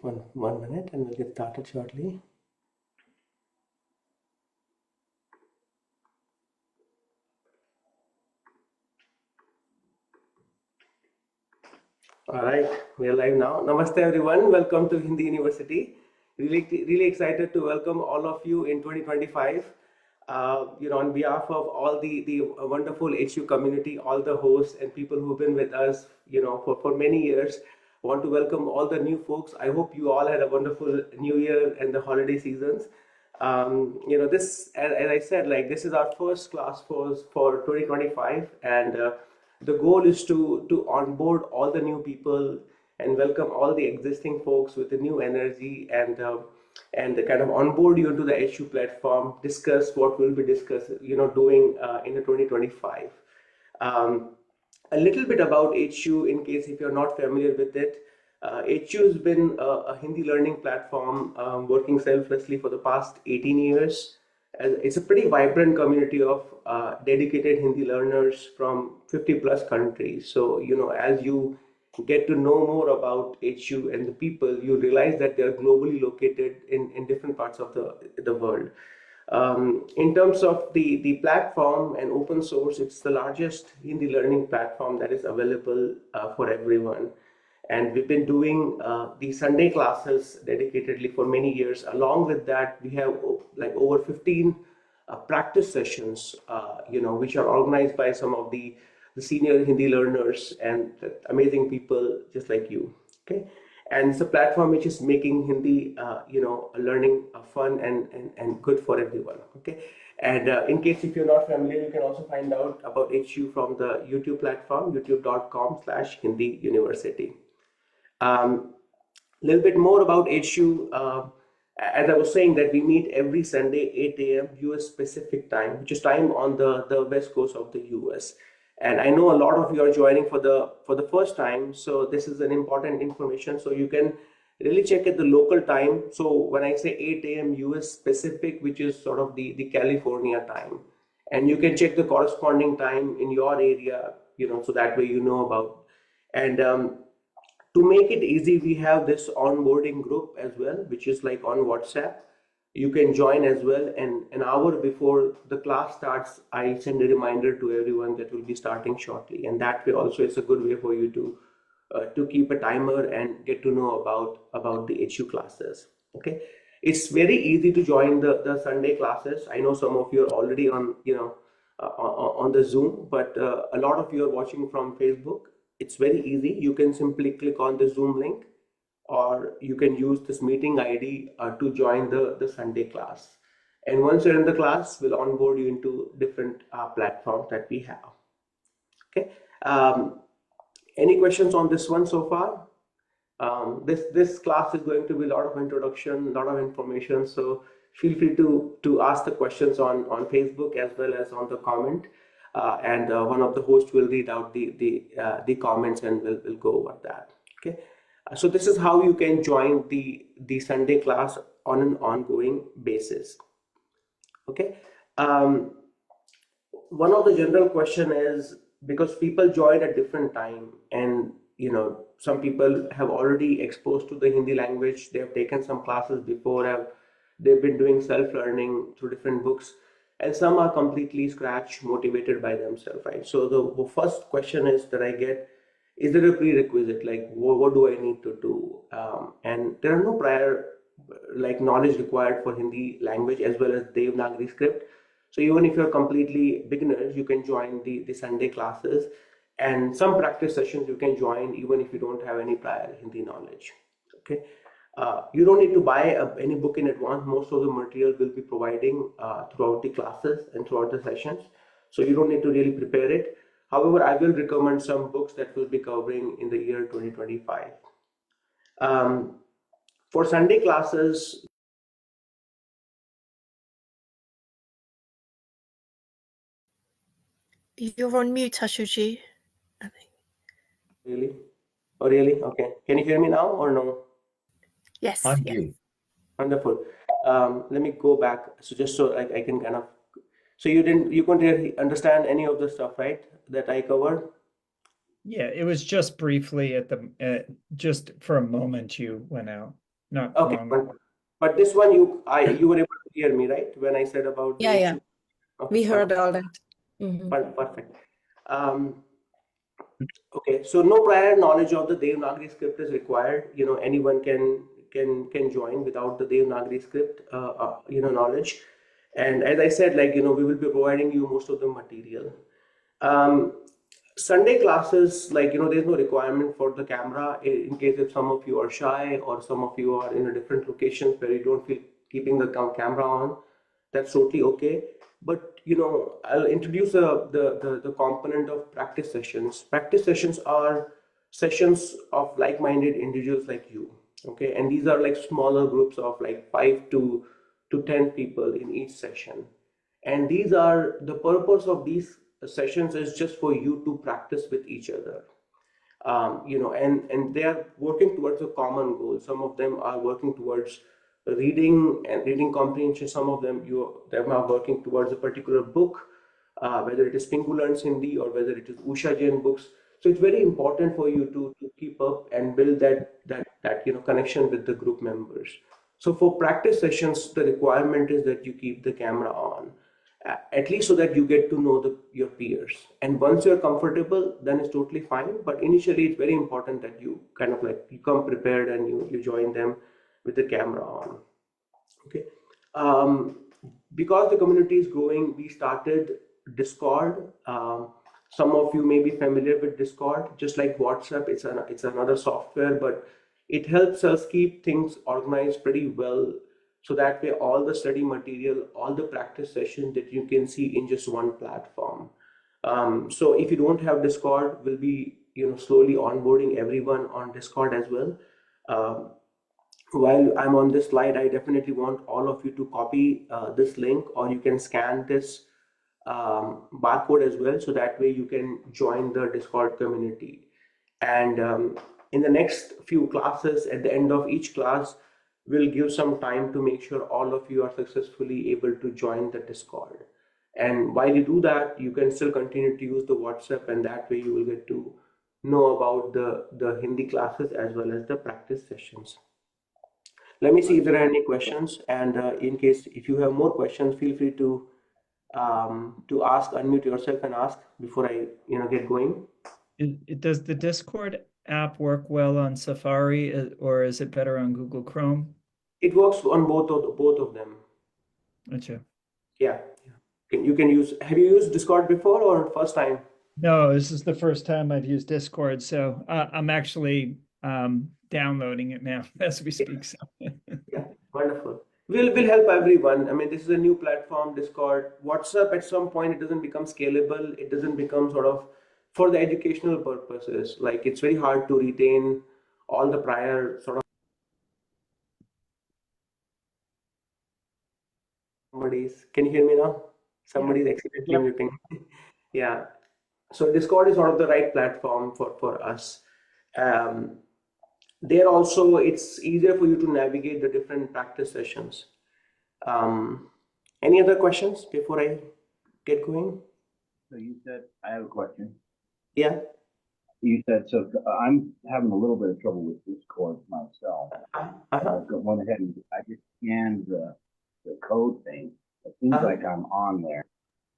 One minute and we'll get started shortly. All right, we are live now. Namaste everyone. Welcome to Hindi University. Really excited to welcome all of you in 2025. On behalf of all the wonderful HU community, all the hosts and people who've been with us, for many years, want to welcome all the new folks. I hope you all had a wonderful New Year and the holiday seasons. This, as I said, like this is our first class for 2025, and the goal is to onboard all the new people and welcome all the existing folks with the new energy and kind of onboard you into the HU platform, discuss what we'll be doing in the 2025. Um, a little bit about HU in case if you're not familiar with it. HU has been a Hindi learning platform working selflessly for the past 18 years. It's a pretty vibrant community of dedicated Hindi learners from 50 plus countries. So, as you get to know more about HU and the people, you realize that they're globally located in different parts of the world. In terms of the platform and open source, it's the largest Hindi learning platform that is available for everyone. And we've been doing the Sunday classes dedicatedly for many years. Along with that, we have like over 15 practice sessions, which are organized by some of the senior Hindi learners and amazing people just like you. Okay, and it's a platform which is making Hindi, learning fun and good for everyone. Okay, and in case if you're not familiar, you can also find out about HU from the YouTube platform, youtube.com/Hindi University. A little bit more about HU. As I was saying, that we meet every Sunday 8 a.m. US Pacific time, which is time on the west coast of the US. And I know a lot of you are joining for the first time, so this is an important information. So you can really check at the local time. So when I say 8 a.m. US Pacific, which is sort of the California time, and you can check the corresponding time in your area, so that way you know about. And to make it easy, we have this onboarding group as well, which is like on WhatsApp. You can join as well, and an hour before the class starts, I send a reminder to everyone that will be starting shortly. And that way also it's a good way for you to keep a timer and get to know about the HU classes. Okay, it's very easy to join the Sunday classes. I know some of you are already on the Zoom, but a lot of you are watching from Facebook. It's very easy. You can simply click on the Zoom link, or you can use this meeting ID to join the Sunday class. And once you're in the class, we'll onboard you into different platforms that we have. Okay. Any questions on this one so far? This class is going to be a lot of introduction, a lot of information. So feel free to ask the questions on Facebook as well as on the comment. And one of the hosts will read out the comments and we'll go over that. Okay, so this is how you can join the Sunday class on an ongoing basis. Okay, one of the general question is because people join at different time, and some people have already exposed to the Hindi language. They have taken some classes before. They've been doing self-learning through different books, and some are completely scratch motivated by themselves, right? So the first question is that I get, is there a prerequisite, like what do I need to do? And there are no prior like knowledge required for Hindi language as well as Devanagari script. So even if you're completely beginners, you can join the Sunday classes, and some practice sessions you can join even if you don't have any prior Hindi knowledge. Okay. You don't need to buy any book in advance. Most of the material will be providing throughout the classes and throughout the sessions. So you don't need to really prepare it. However, I will recommend some books that will be covering in the year 2025. For Sunday classes, You're on mute, Ashutosh. I think. really? Oh, really? Okay. Can you hear me now or no? Yes. On Yes. you. Wonderful. Let me go back. So just so I can kind of, so you couldn't really understand any of the stuff, right? That I covered? Yeah, it was just briefly at the just for a moment you went out. not Okay, long. but this one you were able to hear me, right? When I said about the Yeah, yeah. issue. Okay, We heard all that. Mhm. perfect. Okay, so no prior knowledge of the Devanagari script is required. Anyone can join without the Devanagari script, knowledge. And as I said, we will be providing you most of the material. Um, Sunday classes, there's no requirement for the camera in case if some of you are shy or some of you are in a different locations where you don't feel keeping the camera on. That's totally okay. But I'll introduce the component of practice sessions. Practice sessions are sessions of like-minded individuals like you. Okay, and these are like smaller groups of like 5 to 10 people in each session. And these are the purpose of these sessions is just for you to practice with each other. And they are working towards a common goal. Some of them are working towards reading and reading comprehension. Some of them are working towards a particular book, whether it is Pingu learns Hindi or whether it is Usha Jain books. So it's very important for you to keep up and build that connection with the group members. So for practice sessions, the requirement is that you keep the camera on, at least so that you get to know your peers. And once you're comfortable, then it's totally fine. But initially, it's very important that you kind of like you come prepared and you join them with the camera on. Okay. Um, because the community is growing, we started Discord. Some of you may be familiar with Discord, just like WhatsApp. It's another software, but it helps us keep things organized pretty well. So that way, all the study material, all the practice sessions that you can see in just one platform. So if you don't have Discord, we'll be slowly onboarding everyone on Discord as well. Um, while I'm on this slide, I definitely want all of you to copy this link, or you can scan this barcode as well, so that way you can join the Discord community. And in the next few classes, at the end of each class, we'll give some time to make sure all of you are successfully able to join the Discord. And while you do that, you can still continue to use the WhatsApp, and that way you will get to know about the Hindi classes as well as the practice sessions. Let me see if there are any questions, and in case if you have more questions, feel free to ask, unmute yourself and ask before I get going. Does the Discord app work well on Safari, or is it better on Google Chrome? It works on both of them. Gotcha. Yeah. You can use. Have you used Discord before or first time? No, this is the first time I've used Discord, so I'm actually downloading it now as we speak. So. Yeah, wonderful. We'll help everyone. I mean, this is a new platform, Discord. WhatsApp at some point it doesn't become scalable. It doesn't become sort of for the educational purposes. Like it's very hard to retain all the prior sort of somebody's. Can you hear me now? Somebody's accidentally muting. Yeah. So Discord is sort of the right platform for us. There also, it's easier for you to navigate the different practice sessions. Any other questions before I get going? So you said, I have a question. Yeah. You said, so I'm having a little bit of trouble with Discord myself. I went ahead and I just scanned the code thing. It seems like I'm on there,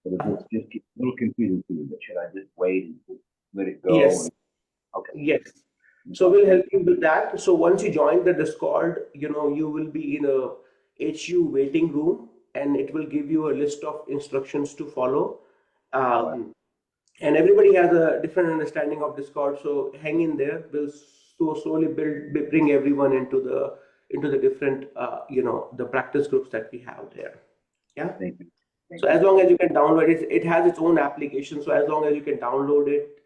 but it's just a little confusing to me. But should I just wait and just let it go? Yes. Okay. Yes. So we'll help you with that. So once you join the Discord, you will be in a HU waiting room, and it will give you a list of instructions to follow. And everybody has a different understanding of Discord. So hang in there. We'll slowly bring everyone into the different, the practice groups that we have there. Yeah. Thank you. So as long as you can download it, it has its own application. So as long as you can download it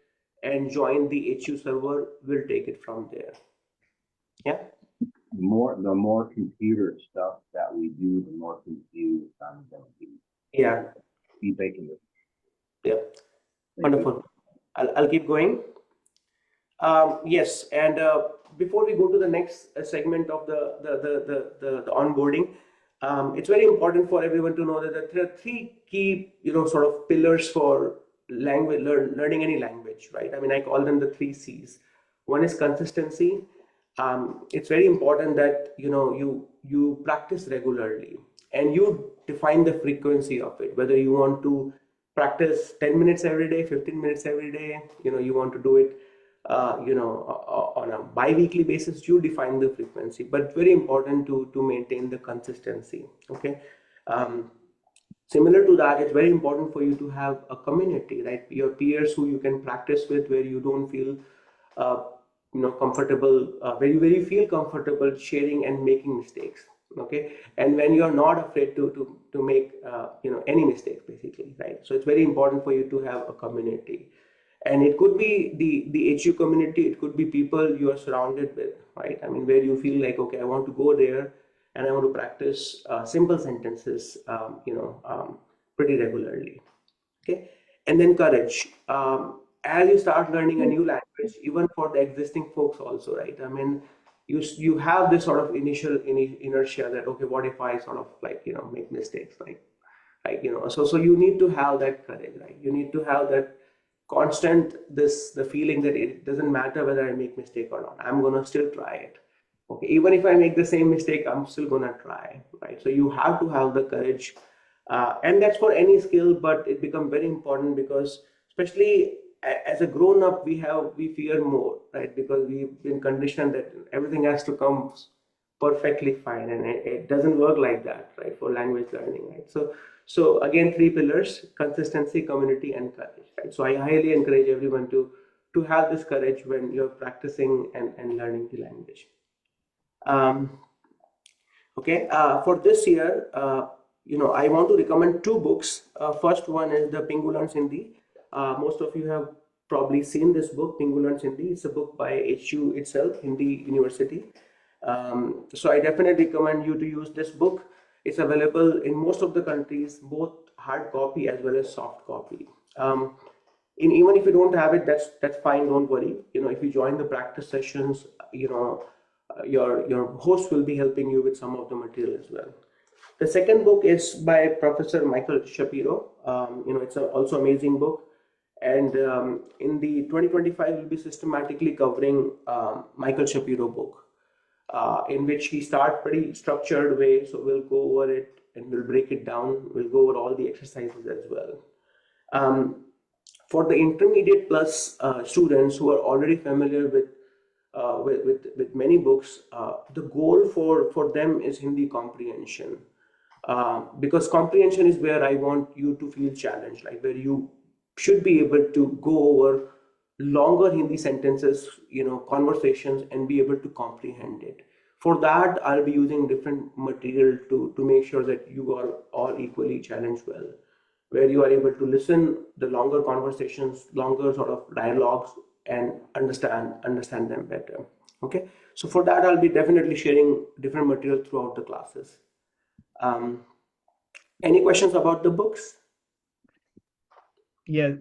and join the HU server, we'll take it from there. Yeah. The more computer stuff that we do, the more confused I'm going to be. Yeah. Be making it. Yeah. Wonderful. I'll keep going. Yes, and before we go to the next segment of the onboarding, it's very important for everyone to know that there are three key, sort of pillars for learning any language, right? I mean, I call them the 3 C's. One is consistency. it's very important that you practice regularly and you define the frequency of it, whether you want to practice 10 minutes every day, 15 minutes every day, you want to do it on a bi-weekly basis. You define the frequency, but it's very important to maintain the consistency. Okay. Similar to that, it's very important for you to have a community, right? Your peers who you can practice with, where you don't feel comfortable, where you feel comfortable sharing and making mistakes. Okay. And when you're not afraid to make any mistakes, basically, right? So it's very important for you to have a community. And it could be the HU community, it could be people you are surrounded with, right? I mean, where you feel like, okay, I want to go there and I want to practice simple sentences, pretty regularly. Okay. And then courage. As you start learning a new language, even for the existing folks also, right? I mean, you have this sort of initial inertia that, okay, what if I sort of make mistakes, so you need to have that courage, right? You need to have that constant, the feeling that it doesn't matter whether I make mistake or not, I'm gonna still try it. Okay, even if I make the same mistake, I'm still gonna try, right? So you have to have the courage, and that's for any skill, but it becomes very important because, especially as a grown up, we fear more, right? Because we've been conditioned that everything has to come perfectly fine, and it doesn't work like that, right? For language learning, right? So again, 3 pillars: consistency, community, and courage, right? So I highly encourage everyone to have this courage when you're practicing and learning the language. Okay, for this year, I want to recommend 2 books. First one is the Pingu Learns Hindi. Most of you have probably seen this book, Pingu Learns Hindi. It's a book by HU itself, Hindi University. So I definitely recommend you to use this book. It's available in most of the countries, both hard copy as well as soft copy. Even if you don't have it, that's fine. Don't worry. If you join the practice sessions, your host will be helping you with some of the material as well. The second book is by Professor Michael Shapiro. It's also amazing book. And in the 2025, we'll be systematically covering Michael Shapiro book, in which he starts pretty structured way. So we'll go over it and we'll break it down. We'll go over all the exercises as well. For the intermediate plus students who are already familiar with many books, the goal for them is Hindi comprehension. Because comprehension is where I want you to feel challenged, like where you should be able to go over longer Hindi sentences, conversations, and be able to comprehend it. For that, I'll be using different material to make sure that you are all equally challenged well, where you are able to listen the longer conversations, longer sort of dialogues, and understand them better. Okay, so for that, I'll be definitely sharing different material throughout the classes. Any questions about the books? Yeah,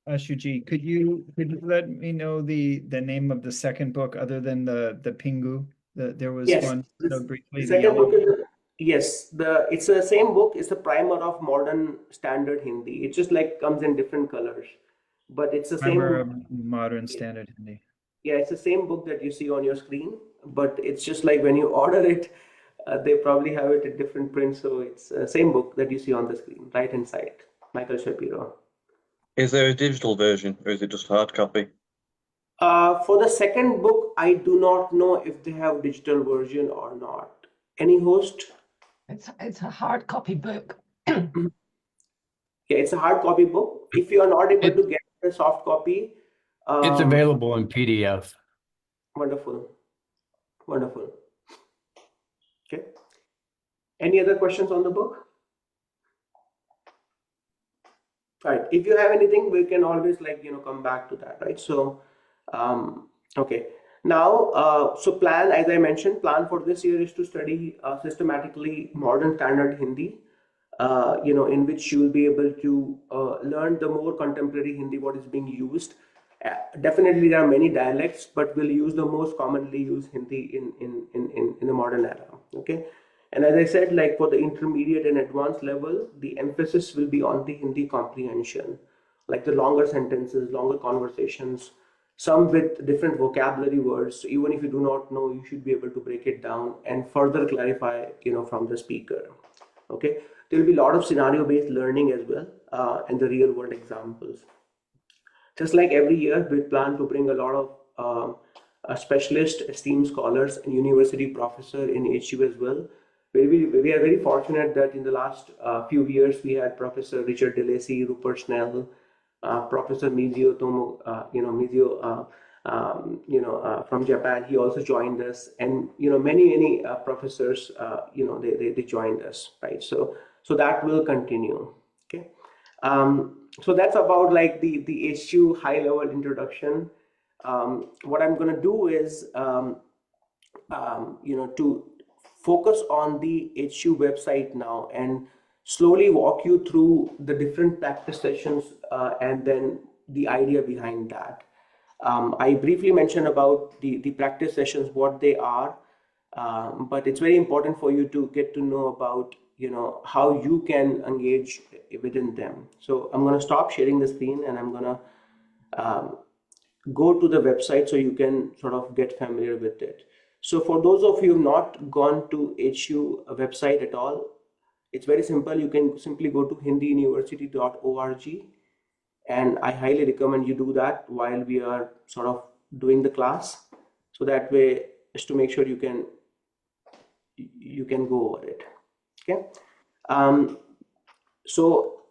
Ashuji, could you let me know the name of the second book other than the Pingu? There was Yes, one so briefly. the second book is it's the same book. It's a primer of modern standard Hindi. It just comes in different colors, but it's the Primer same. of Modern Standard Hindi. Yeah, it's the same book that you see on your screen, but it's just like when you order it, they probably have it in different prints. So it's the same book that you see on the screen, right inside. Michael Shapiro. Is there a digital version or is it just hard copy? For the second book, I do not know if they have digital version or not. Any host? It's a hard copy book. Yeah, it's a hard copy book. If you are not able to get a soft copy, It's available in PDF. Wonderful. Okay. Any other questions on the book? Right. If you have anything, we can always come back to that, right? So, okay. Now, so plan, as I mentioned, plan for this year is to study systematically modern standard Hindi, in which you will be able to learn the more contemporary Hindi, what is being used. Definitely, there are many dialects, but we'll use the most commonly used Hindi in the modern era. Okay. And as I said, for the intermediate and advanced level, the emphasis will be on the Hindi comprehension, like the longer sentences, longer conversations, some with different vocabulary words. So even if you do not know, you should be able to break it down and further clarify, from the speaker. Okay, there will be a lot of scenario-based learning as well, and the real-world examples. Just like every year, we plan to bring a lot of specialist, esteemed scholars and university professor in HU as well. We are very fortunate that in the last few years, we had Professor Richard DeLacy, Rupert Snell, Professor Mizio Tomo, from Japan. He also joined us, and many professors, they joined us, right? So that will continue. Okay, so that's about like the HU high level introduction. What I'm going to do is, to focus on the HU website now and slowly walk you through the different practice sessions and then the idea behind that. I briefly mentioned about the practice sessions, what they are, but it's very important for you to get to know about how you can engage within them. So I'm going to stop sharing the screen and I'm going to go to the website so you can sort of get familiar with it. So for those of you who have not gone to HU website at all, it's very simple. You can simply go to HindiUniversity.org, and I highly recommend you do that while we are sort of doing the class. So that way, just to make sure you can go over it. Okay. So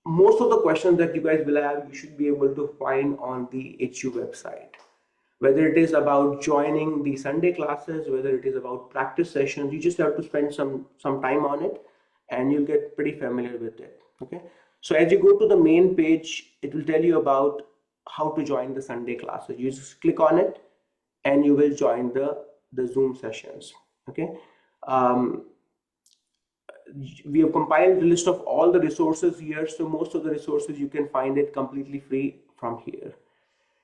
most of the questions that you guys will have, you should be able to find on the HU website. Whether it is about joining the Sunday classes, whether it is about practice sessions, you just have to spend some time on it and you'll get pretty familiar with it. Okay. So as you go to the main page, it will tell you about how to join the Sunday classes. You just click on it and you will join the Zoom sessions. Okay. We have compiled a list of all the resources here. So most of the resources you can find it completely free from here.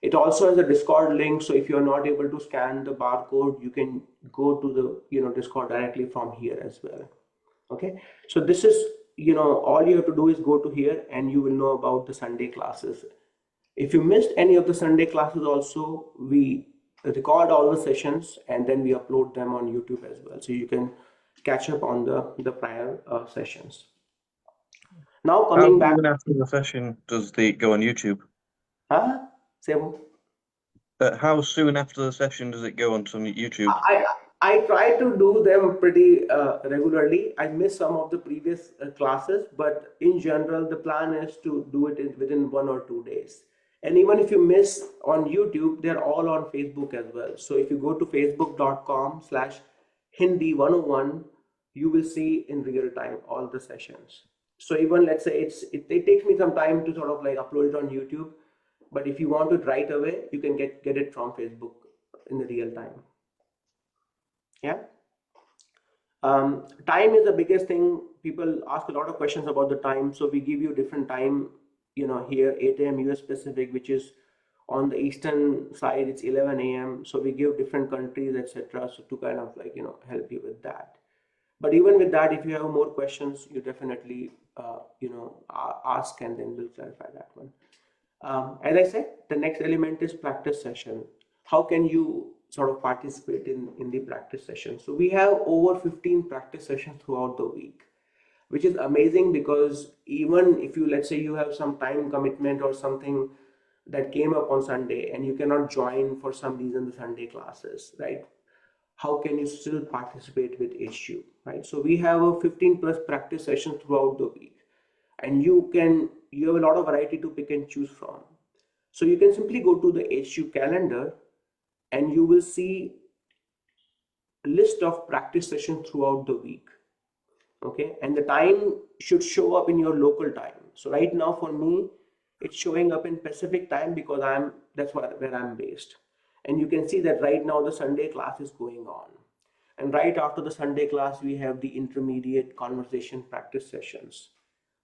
It also has a Discord link. So if you're not able to scan the barcode, you can go to the Discord directly from here as well. Okay. So this is, all you have to do is go to here and you will know about the Sunday classes. If you missed any of the Sunday classes also, we record all the sessions and then we upload them on YouTube as well. So you can catch up on the prior sessions. Now coming back. Even after the session, does it go on YouTube? How soon after the session does it go onto YouTube? I try to do them pretty regularly. I miss some of the previous classes, but in general, the plan is to do it within 1 or 2 days. And even if you miss on YouTube, they're all on Facebook as well. So if you go to facebook.com/Hindi101, you will see in real time all the sessions. So even let's say it takes me some time to sort of like upload it on YouTube, but if you want it right away, you can get it from Facebook in the real time. Yeah. Time is the biggest thing. People ask a lot of questions about the time. So we give you different time, here 8 a.m. US Pacific, which is on the Eastern side, it's 11 a.m. So we give different countries, etc. So to kind of like, help you with that. But even with that, if you have more questions, you definitely, ask and then we'll clarify that one. As I said, the next element is practice session. How can you sort of participate in the practice session? So we have over 15 practice sessions throughout the week, which is amazing because even if you, let's say you have some time commitment or something that came up on Sunday and you cannot join for some reason the Sunday classes, right? How can you still participate with HU, right? So we have a 15 plus practice sessions throughout the week, and you have a lot of variety to pick and choose from. So you can simply go to the HU calendar and you will see a list of practice sessions throughout the week. Okay, and the time should show up in your local time. So right now for me, it's showing up in Pacific time because that's where I'm based. And you can see that right now the Sunday class is going on. And right after the Sunday class, we have the intermediate conversation practice sessions.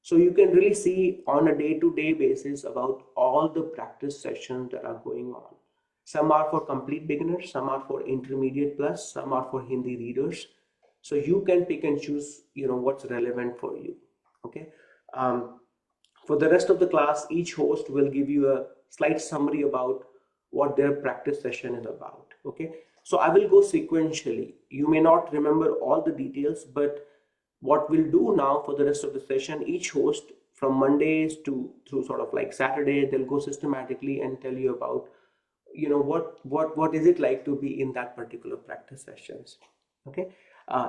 So you can really see on a day-to-day basis about all the practice sessions that are going on. Some are for complete beginners, some are for intermediate plus, some are for Hindi readers. So you can pick and choose, what's relevant for you. Okay. For the rest of the class, each host will give you a slight summary about what their practice session is about. Okay, so I will go sequentially. You may not remember all the details, but what we'll do now for the rest of the session, each host from Mondays to through sort of like Saturday, they'll go systematically and tell you about, what is it like to be in that particular practice sessions. Okay,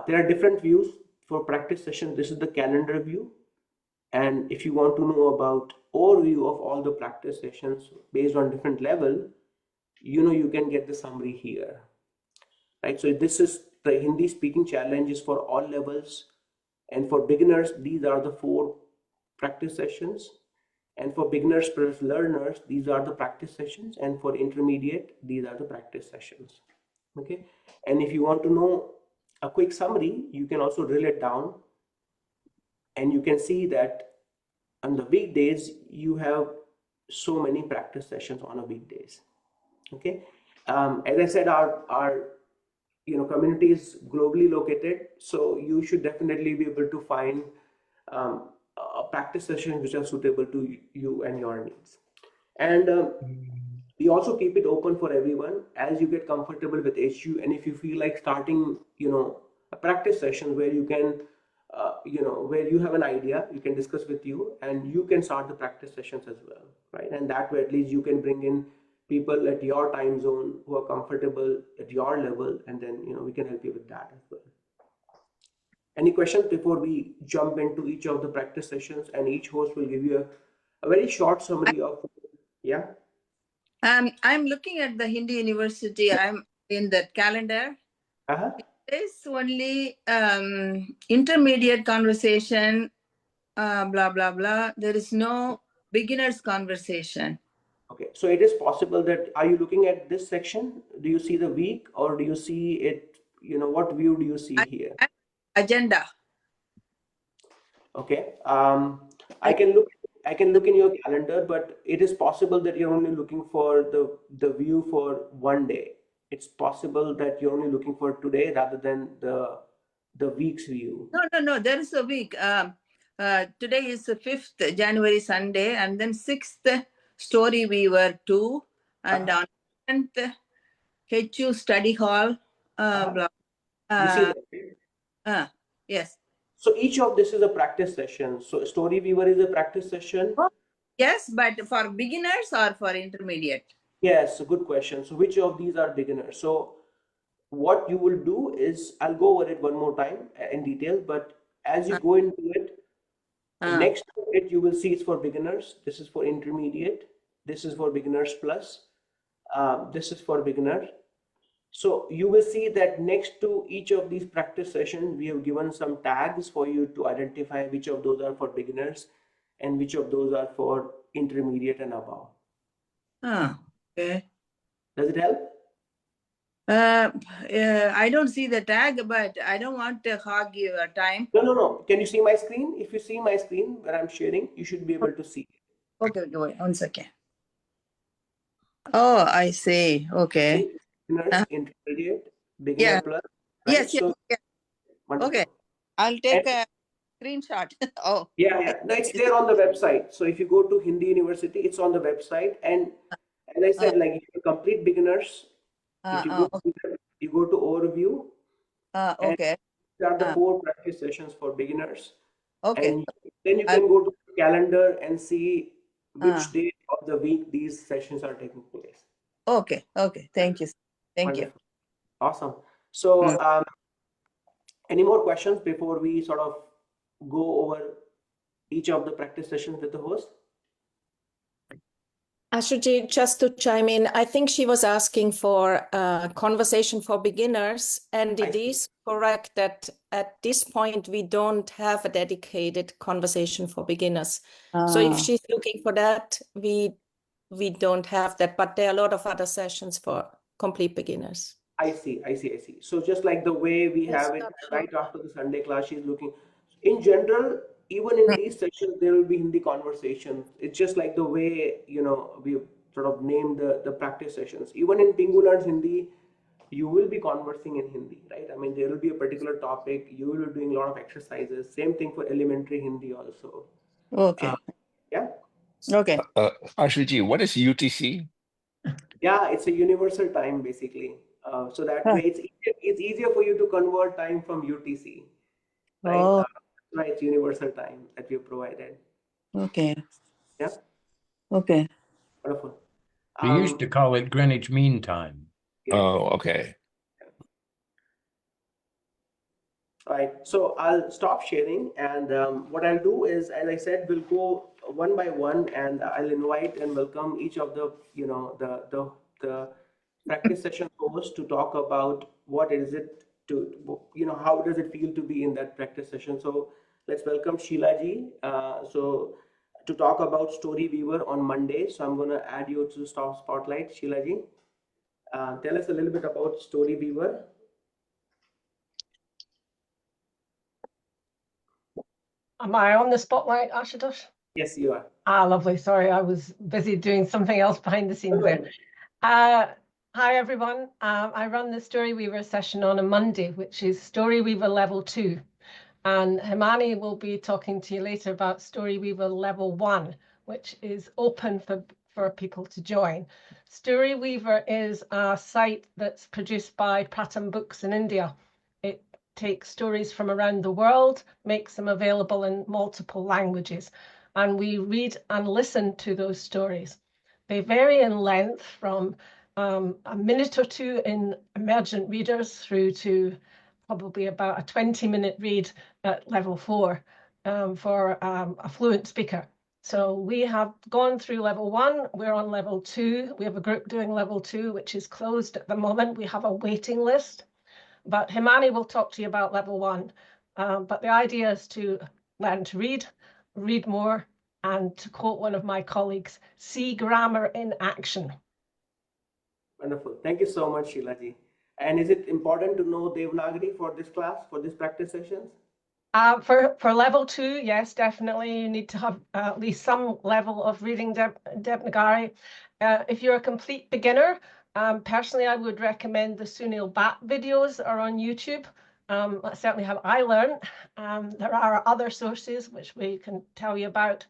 there are different views for practice session. This is the calendar view, and if you want to know about overview of all the practice sessions based on different level, you can get the summary here, right? So this is the Hindi speaking challenges for all levels, and for beginners these are the 4 practice sessions, and for beginners plus learners these are the practice sessions, and for intermediate these are the practice sessions. Okay, and if you want to know a quick summary, you can also drill it down, and you can see that on the weekdays you have so many practice sessions on a weekdays. Okay, as I said, our community is globally located, so you should definitely be able to find a practice session which are suitable to you and your needs. And we also keep it open for everyone as you get comfortable with HU, and if you feel like starting a practice session where you can where you have an idea, you can discuss with you and you can start the practice sessions as well, right? And that way at least you can bring in people at your time zone who are comfortable at your level, and then we can help you with that as well. Any questions before we jump into each of the practice sessions, and each host will give you a very short summary of. Yeah. I'm looking at the Hindi University. I'm in the calendar. There's only intermediate conversation, blah blah blah. There is no beginners conversation. Okay, so it is possible that, are you looking at this section? Do you see the week, or do you see it, what view do you see here? Agenda. Okay, I can look in your calendar, but it is possible that you're only looking for the view for one day. It's possible that you're only looking for today rather than the week's view. No. There is a week. Today is the 5th January Sunday, and then 6th Story Weaver 2, and on 10th HU Study Hall. Blah. You see that? Yes. So each of this is a practice session. So Story Weaver is a practice session. Yes, but for beginners or for intermediate? Yes, a good question. So which of these are beginners? So what you will do is, I'll go over it one more time in detail, but as you go into it, next to it you will see it's for beginners. This is for intermediate. This is for beginners plus. This is for beginner. So you will see that next to each of these practice sessions, we have given some tags for you to identify which of those are for beginners and which of those are for intermediate and above. Okay. Does it help? I don't see the tag, but I don't want to hog your time. No. Can you see my screen? If you see my screen where I'm sharing, you should be able to see. Okay, wait 1 second. Oh, I see. Okay. Beginners, intermediate, beginner plus. Right? Yes. So, okay. I'll take a screenshot. Oh. Yeah. No, it's there on the website. So if you go to Hindi University, it's on the website. And as I said, like if you complete beginners, if you go to overview. Okay. These are the 4 practice sessions for beginners. Okay. And then you can go to the calendar and see which day of the week these sessions are taking place. Okay. Thank you. Thank you. Awesome. So any more questions before we sort of go over each of the practice sessions with the host? Ashutosh, just to chime in, I think she was asking for a conversation for beginners, and it is correct that at this point we don't have a dedicated conversation for beginners. So if she's looking for that, we don't have that, but there are a lot of other sessions for complete beginners. I see. So just like the way we have it right after the Sunday class, she's looking. In general, even in these sessions, there will be Hindi conversations. It's just like the way, we sort of named the practice sessions. Even in Pingu Learns Hindi, you will be conversing in Hindi, right? I mean, there will be a particular topic. You will be doing a lot of exercises. Same thing for elementary Hindi also. Okay. Yeah. Okay. Ashutosh, what is UTC? Yeah, it's a universal time basically. So that way it's easier for you to convert time from UTC, right? Oh, Right, it's universal time that we have provided. okay. Yeah, Okay. wonderful. We used to call it Greenwich Mean Time. Yeah. Oh, okay. Right, so I'll stop sharing, and what I'll do is, as I said, we'll go one by one, and I'll invite and welcome each of the, the practice session hosts to talk about what is it to, how does it feel to be in that practice session. So let's welcome Sheila ji. So to talk about Story Weaver on Monday. So I'm going to add you to spotlight, Sheila ji. Tell us a little bit about Story Weaver. Am I on the spotlight, Ashutosh? Yes, you are. Ah, lovely. Sorry, I was busy doing something else behind the scenes there. Hi, everyone. I run the Story Weaver session on a Monday, which is Story Weaver Level 2. And Himani will be talking to you later about Story Weaver Level 1, which is open for people to join. Story Weaver is a site that's produced by Pratham Books in India. It takes stories from around the world, makes them available in multiple languages, and we read and listen to those stories. They vary in length from a minute or two in emergent readers through to probably about a 20-minute read at level 4 for a fluent speaker. So we have gone through level 1, we're on level 2. We have a group doing level 2, which is closed at the moment. We have a waiting list. But Himani will talk to you about level 1. But the idea is to learn to read more, and to quote one of my colleagues, see grammar in action. Wonderful. Thank you so much, Sheila ji. And is it important to know Devanagari for this class, for this practice sessions? For level 2, yes, definitely. You need to have at least some level of reading Devanagari. If you're a complete beginner, personally, I would recommend the Sunil Bhatt videos are on YouTube. That's certainly how I learned. There are other sources which we can tell you about.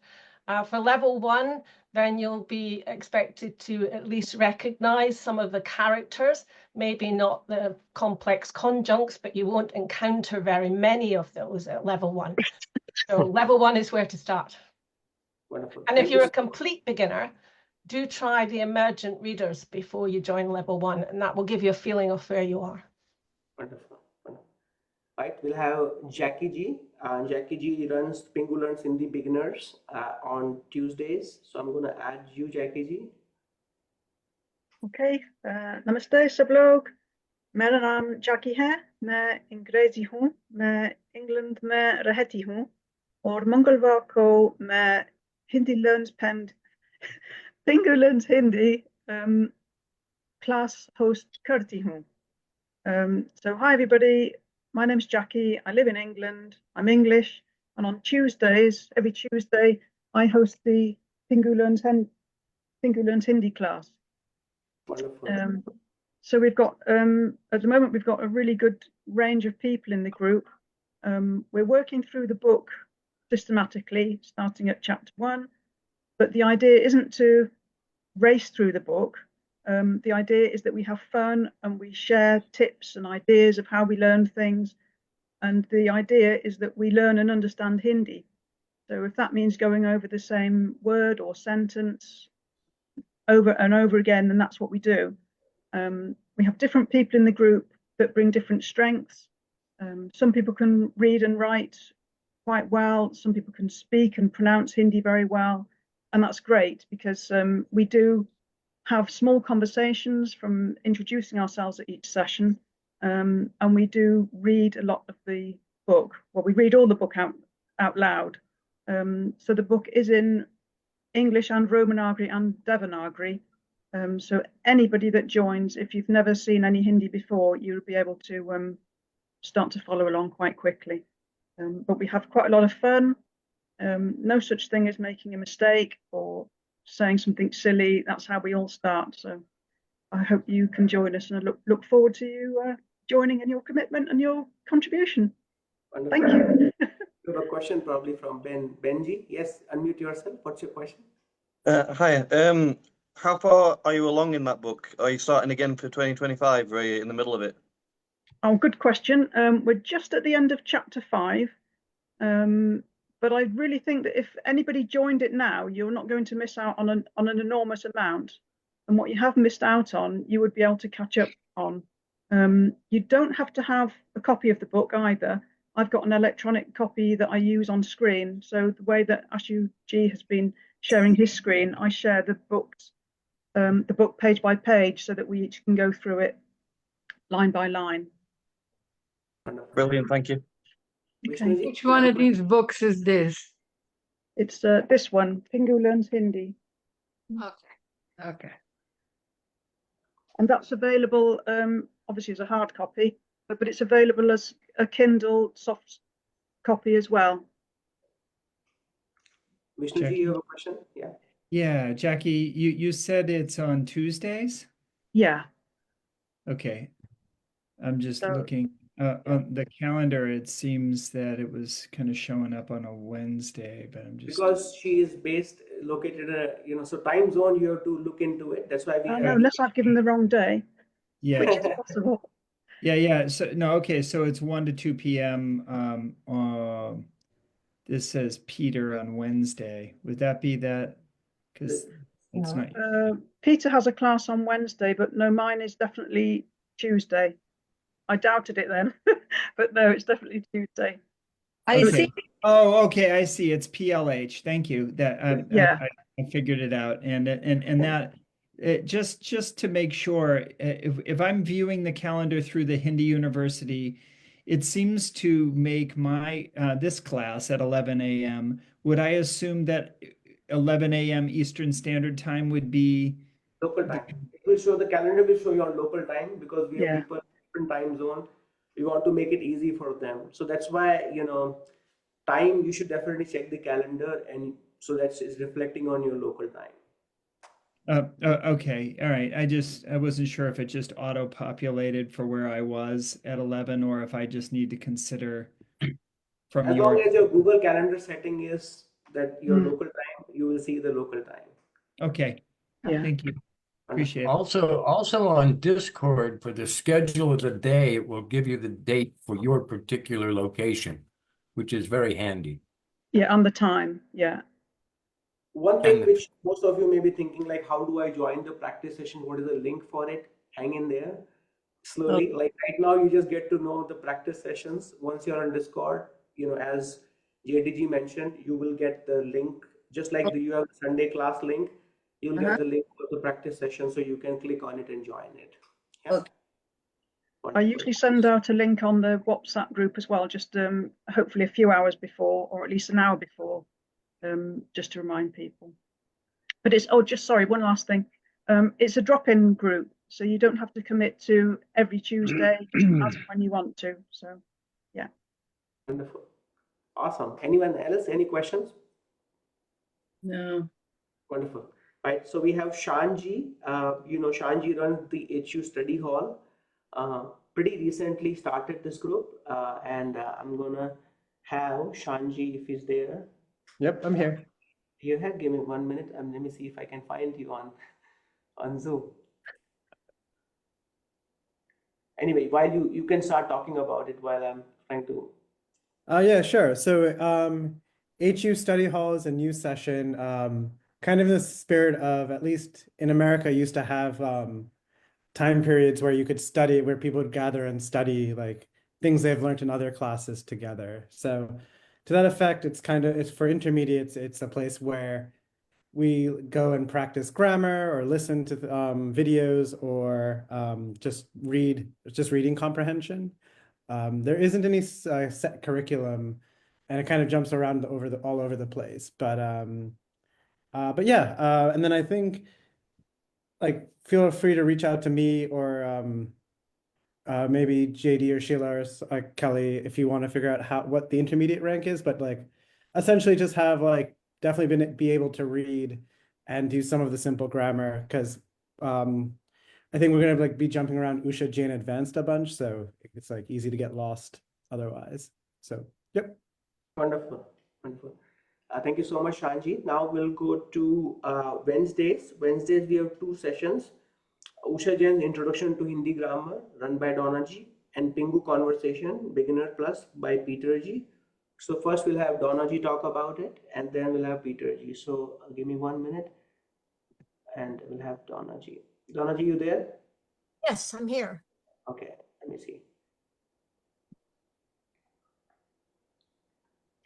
For level 1, then you'll be expected to at least recognize some of the characters, maybe not the complex conjuncts, but you won't encounter very many of those at level 1. So level 1 is where to start. Wonderful. And if you're a complete beginner, do try the emergent readers before you join level 1, and that will give you a feeling of where you are. Wonderful. Wonderful. Right, we'll have Jackie ji. Jackie ji runs Pingu Learns Hindi Beginners on Tuesdays. So I'm going to add you, Jackie ji. Okay, नमस्ते सब लोग, मेरा नाम जैकी है, मैं अंग्रेजी हूँ, मैं इंग्लैंड में रहती हूँ और मंगलवार को मैं Pingu Learns Hindi class host करती हूँ. So hi everybody, my name's Jackie, I live in England, I'm English, and on Tuesdays, every Tuesday, I host the Pingu Learns Hindi class. Wonderful. So we've got, at the moment, we've got a really good range of people in the group. We're working through the book systematically, starting at chapter 1, but the idea isn't to race through the book. The idea is that we have fun and we share tips and ideas of how we learn things. And the idea is that we learn and understand Hindi. So if that means going over the same word or sentence over and over again, then that's what we do. We have different people in the group that bring different strengths. Some people can read and write quite well. Some people can speak and pronounce Hindi very well. And that's great because we do have small conversations from introducing ourselves at each session. And we do read a lot of the book. Well, we read all the book out loud. So the book is in English and Romanagari and Devanagari. So anybody that joins, if you've never seen any Hindi before, you'll be able to start to follow along quite quickly. But we have quite a lot of fun. No such thing as making a mistake or saying something silly. That's how we all start. So I hope you can join us, and I look forward to you joining and your commitment and your contribution. Wonderful. Thank you. You have a question probably from Benji. Yes, unmute yourself. What's your question? Hi. How far are you along in that book? Are you starting again for 2025? Or are you in the middle of it? Oh, good question. We're just at the end of chapter 5. But I really think that if anybody joined it now, you're not going to miss out on an enormous amount. And what you have missed out on, you would be able to catch up on. You don't have to have a copy of the book either. I've got an electronic copy that I use on screen. So the way that Ashutosh has been sharing his screen, I share the book page by page so that we each can go through it line by line. Brilliant, thank you. Okay. Which one of these books is this? It's this one, Pingu Learns Hindi. Okay. Okay. And that's available, obviously as a hard copy, but it's available as a Kindle soft copy as well. Vishnuji, you have a question? Yeah. Yeah, Jackie, you said it's on Tuesdays? Yeah. Okay. I'm just So- looking on the calendar. It seems that it was kind of showing up on a Wednesday, but I'm just Because she is located, so time zone, you have to look into it. That's why we have. unless I've given the wrong day, yeah. which is possible. Yeah. So no, okay. So it's 1 to 2 p.m. This says Peter on Wednesday. Would that be that? Because it's not. Peter has a class on Wednesday, but no, mine is definitely Tuesday. I doubted it then, but no, it's definitely Tuesday. I Okay. see. Oh, okay. I see. It's PLH. Thank you. That Yeah. I figured it out, and that just to make sure, if I'm viewing the calendar through the HindiUniversity, it seems to make my this class at 11 a.m. Would I assume that 11 a.m. Eastern Standard Time would be Local time. It will show, the calendar will show your local time because we have Yeah. people in different time zone. We want to make it easy for them. So that's why, time, you should definitely check the calendar, and so that's is reflecting on your local time. Okay. All right. I wasn't sure if it just auto-populated for where I was at 11 or if I just need to consider from As your. long as your Google Calendar setting is that your local time, you will see the local time. Okay. Yeah. Thank you. Appreciate it. Also on Discord, for the schedule of the day, it will give you the date for your particular location, which is very handy. Yeah, and the time. Yeah. One thing And- which most of you may be thinking, like, how do I join the practice session? What is the link for it? Hang in there slowly. Like right now, you just get to know the practice sessions. Once you're on Discord, as JDG mentioned, you will get the link, just like you have Sunday class link, you'll get the link for the practice session, so you can click on it and join it. Yeah. Okay. I Wonderful. usually send out a link on the WhatsApp group as well, just hopefully a few hours before, or at least an hour before, just to remind people. But it's, sorry, one last thing. It's a drop-in group, so you don't have to commit to every Tuesday, just as and when you want to. So, yeah. Wonderful. Awesome. Anyone else? Any questions? No. Wonderful. Right. So we have Shanji. Shanji runs the HU study hall. Pretty recently started this group, and I'm gonna have Shanji, if he's there. Yep, I'm here. You have, give me 1 minute, and let me see if I can find you on Zoom. Anyway, while you can start talking about it while I'm trying to. Yeah, sure. So HU Study Hall is a new session, kind of in the spirit of, at least in America, used to have time periods where you could study, where people would gather and study like things they've learned in other classes together. So to that effect, it's for intermediates, it's a place where we go and practice grammar or listen to videos or just reading comprehension. There isn't any set curriculum, and it kind of jumps around all over the place. But yeah, and then I think feel free to reach out to me or maybe JD or Sheila or Kelly if you want to figure out what the intermediate rank is. But essentially, just have definitely be able to read and do some of the simple grammar, because I think we're gonna be jumping around Usha Jain Advanced a bunch, so it's easy to get lost otherwise. So yep. Wonderful. Thank you so much, Shanji. Now we'll go to Wednesdays. Wednesdays, we have two sessions. Usha Jain's Introduction to Hindi Grammar, run by Donna Ji, and Pingu Conversation, Beginner Plus by Peter Ji. So first we'll have Donna Ji talk about it, and then we'll have Peter Ji. So give me 1 minute, and we'll have Donna Ji. Donna Ji, you there? Yes, I'm here. Okay, let me see.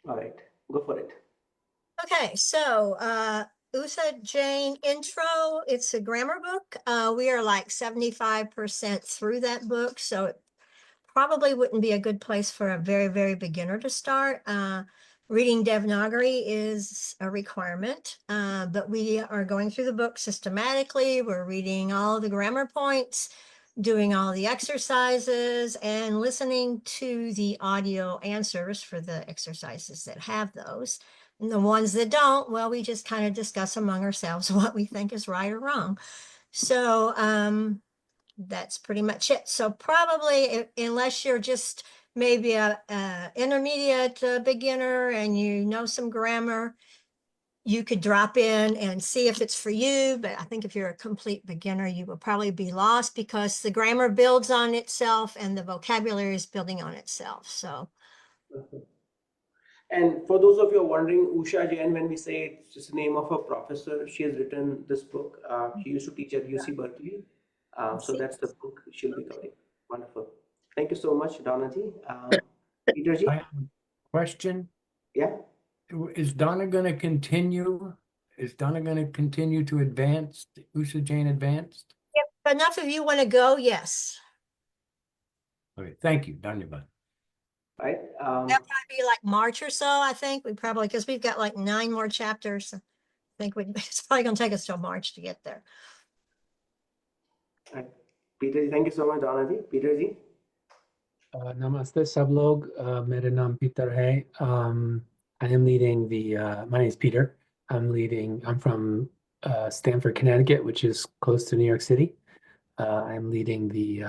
All right, go for it. Okay, so Usha Jain Intro, it's a grammar book. We are like 75% through that book, so it probably wouldn't be a good place for a very, very beginner to start. Reading Devanagari is a requirement, but we are going through the book systematically. We're reading all the grammar points, doing all the exercises, and listening to the audio answers for the exercises that have those. And the ones that don't, well, we just kind of discuss among ourselves what we think is right or wrong. So that's pretty much it. So probably, unless you're just maybe a intermediate beginner and you know some grammar, you could drop in and see if it's for you. But I think if you're a complete beginner, you will probably be lost because the grammar builds on itself and the vocabulary is building on itself. So. And for those of you who are wondering, Usha Jain, when we say it's just the name of a professor, she has written this book. She used to teach at UC Berkeley. So that's the book she'll be covering. Wonderful. Thank you so much, Donna Ji. Peter Ji? I have a question. Yeah. Is Donna going to continue? Is Donna going to continue to advance, Usha Jain Advanced? If enough of you want to go, yes. Okay, thank you, Dhanyavad. Right. That'll probably be like March or so, I think. We probably, because we've got like 9 more chapters. I think it's probably going to take us till March to get there. Right. Peter Ji, thank you so much, Donna Ji. Peter Ji? Namaste सब लोग मेरा नाम Peter है. I am leading my name is Peter. I'm from Stamford, Connecticut, which is close to New York City. I'm leading the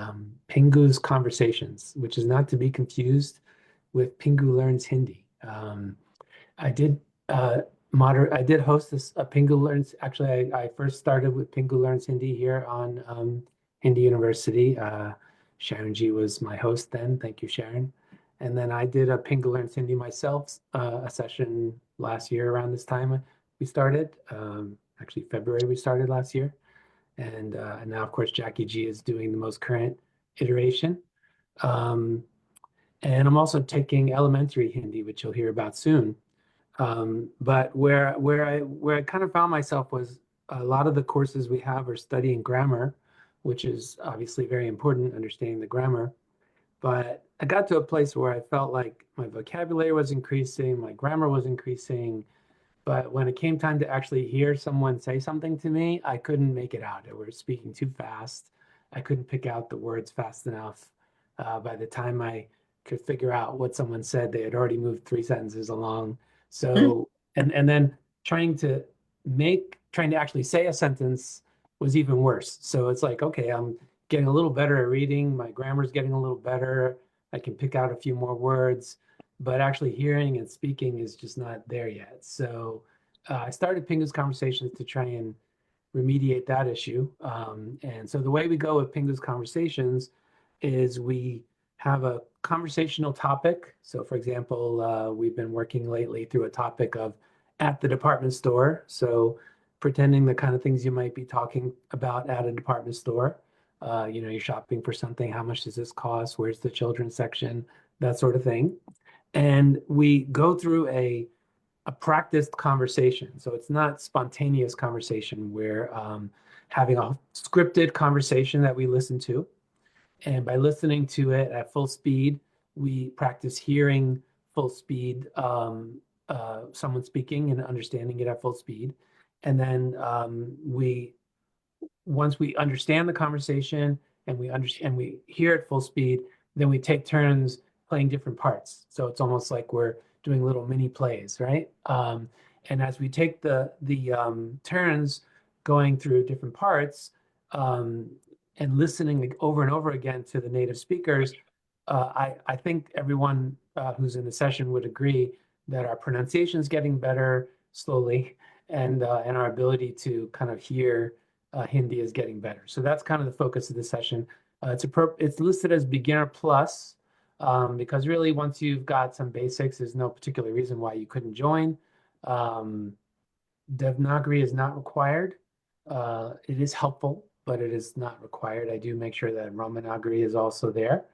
Pingu's Conversations, which is not to be confused with Pingu Learns Hindi. I did host this Pingu Learns. Actually, I first started with Pingu Learns Hindi here on Hindi University. Sharon G was my host then. Thank you, Sharon. And then I did a Pingu Learns Hindi myself, a session last year around this time we started. Actually, February we started last year. And now, of course, Jackie G is doing the most current iteration. And I'm also taking elementary Hindi, which you'll hear about soon. But where I kind of found myself was a lot of the courses we have are studying grammar, which is obviously very important, understanding the grammar. But I got to a place where I felt like my vocabulary was increasing, my grammar was increasing. But when it came time to actually hear someone say something to me, I couldn't make it out. They were speaking too fast. I couldn't pick out the words fast enough. By the time I could figure out what someone said, they had already moved 3 sentences along. So, and then trying to actually say a sentence was even worse. So it's like, okay, I'm getting a little better at reading. My grammar's getting a little better. I can pick out a few more words, but actually hearing and speaking is just not there yet. So I started Pingu's Conversations to try and remediate that issue. And so the way we go with Pingu's Conversations is we have a conversational topic. So for example, we've been working lately through a topic of at the department store. So pretending the kind of things you might be talking about at a department store. You're shopping for something. How much does this cost? Where's the children's section? That sort of thing. And we go through a practiced conversation. So it's not spontaneous conversation. We're having a scripted conversation that we listen to. And by listening to it at full speed, we practice hearing full speed, someone speaking and understanding it at full speed. And then once we understand the conversation and we hear it full speed, then we take turns playing different parts. So it's almost like we're doing little mini plays, right? And as we take the turns going through different parts and listening over and over again to the native speakers, I think everyone who's in the session would agree that our pronunciation is getting better slowly, and our ability to kind of hear Hindi is getting better. So that's kind of the focus of this session. It's listed as beginner plus because really once you've got some basics, there's no particular reason why you couldn't join. Devanagari is not required. It is helpful, but it is not required. I do make sure that Ramanagari is also there.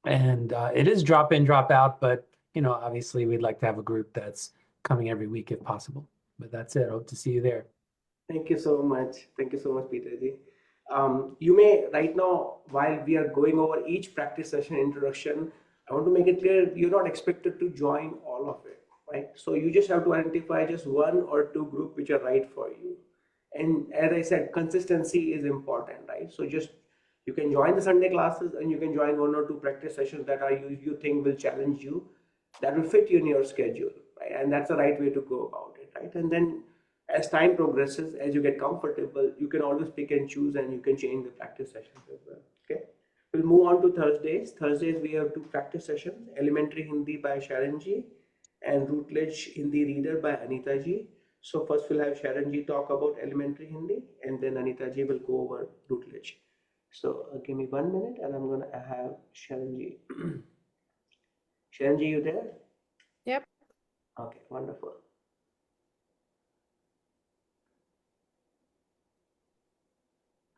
It is drop in, drop out, but obviously we'd like to have a group that's coming every week if possible. But that's it. Hope to see you there. Thank you so much. Thank you so much, Peterji. You may right now, while we are going over each practice session introduction, I want to make it clear you're not expected to join all of it, right? So you just have to identify just one or two groups which are right for you. And as I said, consistency is important, right? So just you can join the Sunday classes and you can join one or two practice sessions that you think will challenge you, that will fit you in your schedule, right? And that's the right way to go about it, right? And then as time progresses, as you get comfortable, you can always pick and choose and you can change the practice sessions as well, okay? We'll move on to Thursdays. Thursdays, we have two practice sessions, Elementary Hindi by Sharon Ji and Routledge Hindi Reader by Anita Ji. So first we'll have Sharon Ji talk about Elementary Hindi and then Anita Ji will go over Routledge. So give me 1 minute and I'm gonna have Sharon Ji. Sharon Ji, you there? Yep. Okay, wonderful.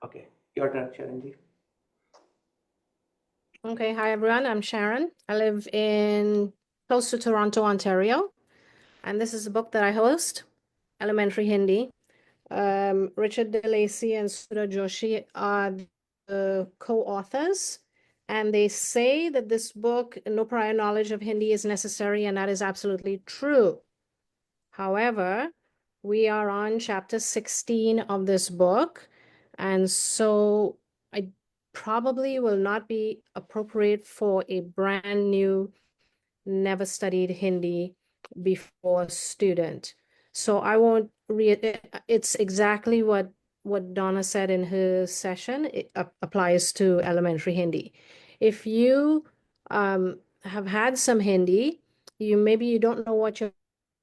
Okay, your turn, Sharon Ji. Okay, hi everyone, I'm Sharon. I live in close to Toronto, Ontario, and this is a book that I host, Elementary Hindi. Richard DeLacy and Sudha Joshi are the co-authors, and they say that this book, no prior knowledge of Hindi is necessary, and that is absolutely true. However, we are on chapter 16 of this book, and so I probably will not be appropriate for a brand new, never studied Hindi before student. So I won't read, it's exactly what Donna said in her session. It applies to elementary Hindi. If you have had some Hindi, maybe you don't know what your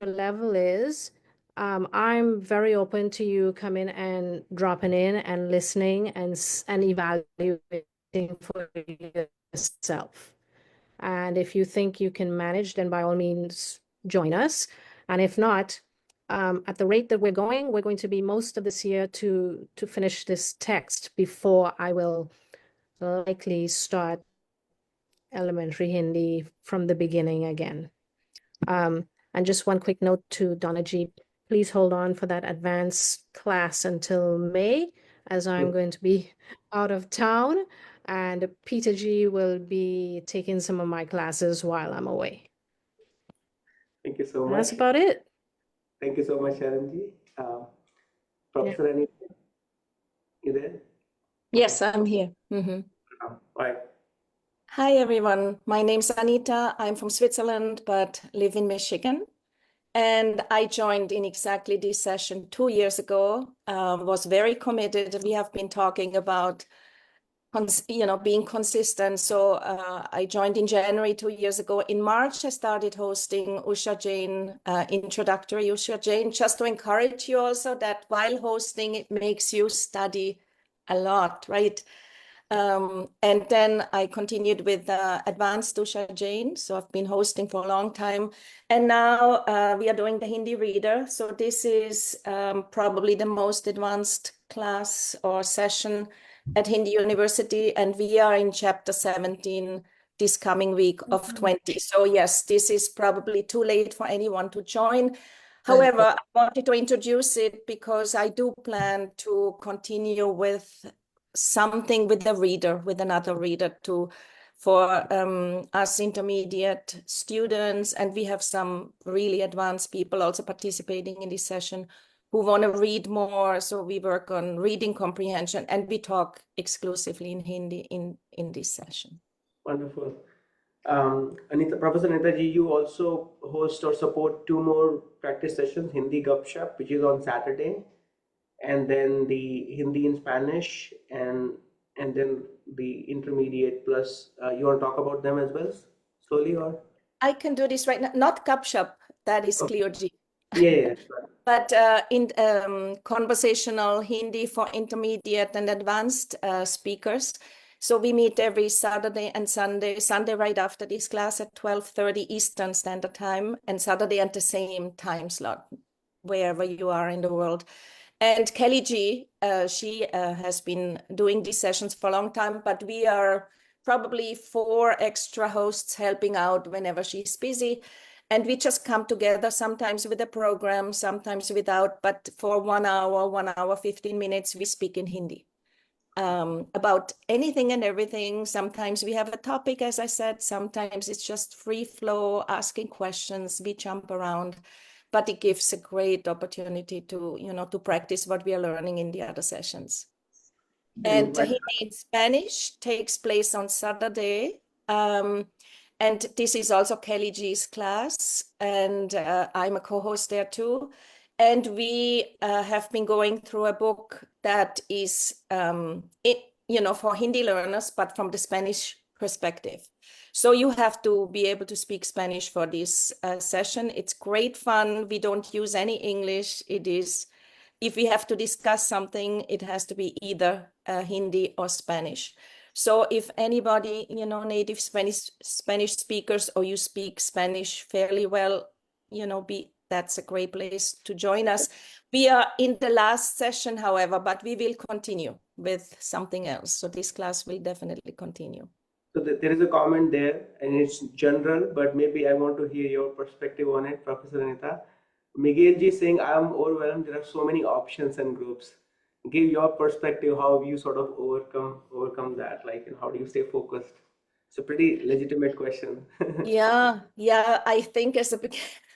level is, I'm very open to you coming and dropping in and listening and evaluating for yourself. And if you think you can manage, then by all means join us. And if not, at the rate that we're going to be most of this year to finish this text before I will likely start elementary Hindi from the beginning again. And just one quick note to Donna G, please hold on for that advanced class until May, as I'm going to be out of town, and Peter G will be taking some of my classes while I'm away. Thank you so much. That's about it. Thank you so much, Sharon Ji. Professor Anita, you there? Yes, I'm here. Bye. Hi, everyone. My name's Anita. I'm from Switzerland, but live in Michigan. And I joined in exactly this session 2 years ago, was very committed. We have been talking about, being consistent. So I joined in January 2 years ago. In March, I started hosting Usha Jain, introductory Usha Jain, just to encourage you also that while hosting, it makes you study a lot, right? And then I continued with advanced Usha Jain. So I've been hosting for a long time. And now we are doing the Hindi reader. So this is probably the most advanced class or session at HindiUniversity. And we are in chapter 17 this coming week of 20. So yes, this is probably too late for anyone to join. However, I wanted to introduce it because I do plan to continue with something with the reader, with another reader for us intermediate students. And we have some really advanced people also participating in this session who want to read more. So we work on reading comprehension and we talk exclusively in Hindi in this session. Wonderful. Professor Anita Ji, you also host or support 2 more practice sessions, Hindi Gupshup, which is on Saturday, and then the Hindi in Spanish, and then the intermediate plus. You want to talk about them as well, slowly, or? I can do this right now. Not Gupshup, that is Okay. Clio G. Yeah. But in conversational Hindi for intermediate and advanced speakers. So we meet every Saturday and Sunday. Sunday right after this class at 12:30 Eastern Standard Time, and Saturday at the same time slot, wherever you are in the world. And Kelly G, she has been doing these sessions for a long time, but we are probably 4 extra hosts helping out whenever she's busy. And we just come together, sometimes with a program, sometimes without, but for 1 hour, 15 minutes, we speak in Hindi about anything and everything. Sometimes we have a topic, as I said, sometimes it's just free flow, asking questions, we jump around, but it gives a great opportunity to, to practice what we are learning in the other sessions. And Hindi in Spanish takes place on Saturday. And this is also Kelly G's class, and I'm a co-host there too. And we have been going through a book that is, for Hindi learners, but from the Spanish perspective. So you have to be able to speak Spanish for this session. It's great fun. We don't use any English. It is, if we have to discuss something, it has to be either Hindi or Spanish. So if anybody, native Spanish speakers, or you speak Spanish fairly well, that's a great place to join us. We are in the last session, however, but we will continue with something else. So this class will definitely continue. So there is a comment there, and it's general, but maybe I want to hear your perspective on it, Professor Anita. Miguel G saying, I am overwhelmed. There are so many options and groups. Give your perspective, how you sort of overcome that, like, and how do you stay focused? It's a pretty legitimate question. Yeah, I think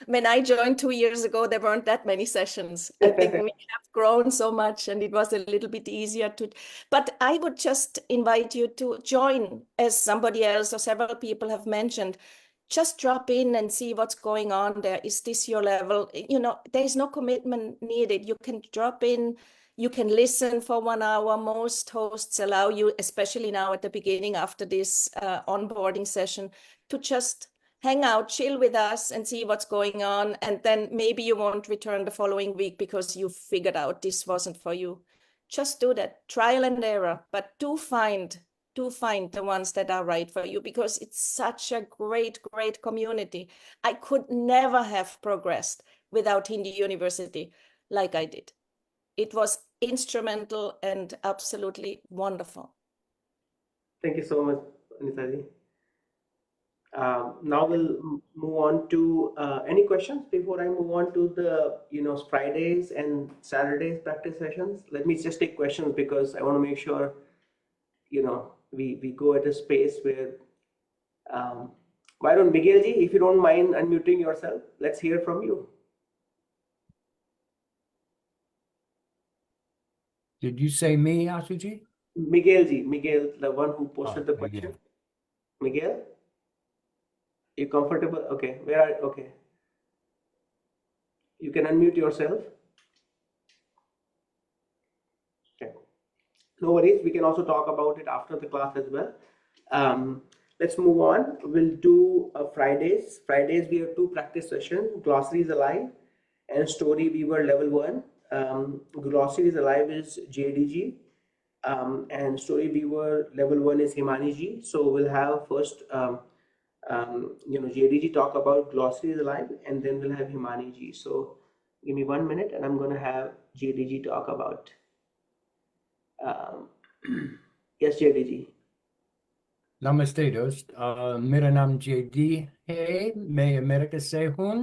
when I joined 2 years ago, there weren't that many sessions. I think we have grown so much, and it was a little bit easier but I would just invite you to join, as somebody else or several people have mentioned. Just drop in and see what's going on there. Is this your level? There is no commitment needed. You can drop in. You can listen for 1 hour. Most hosts allow you, especially now at the beginning after this onboarding session, to just hang out, chill with us and see what's going on. And then maybe you won't return the following week because you figured out this wasn't for you. Just do that, trial and error, but do find the ones that are right for you, because it's such a great community. I could never have progressed without HindiUniversity like I did. It was instrumental and absolutely wonderful. Thank you so much, Anita ji. Now we'll move on to any questions before I move on to the Fridays and Saturdays practice sessions. Let me just take questions, because I want to make sure we go at a space where why don't Miguel ji, if you don't mind unmuting yourself, let's hear from you. Did you say me, Ashuji? Miguel ji, the one who posted the question. Miguel, you comfortable? Okay, okay. You can unmute yourself. Okay. No worries, we can also talk about it after the class as well. Let's move on. We'll do Fridays. Fridays we have 2 practice sessions, Glossaries Alive and Story Weaver Level 1. Glossaries Alive is JDG, and Story Weaver Level 1 is Himani ji. So we'll have first JDG talk about Glossaries Alive, and then we'll have Himani ji. So give me 1 minute, and I'm going to have JDG talk about yes, JDG. Namaste dost. मेरा नाम JD है. मैं America से हूँ.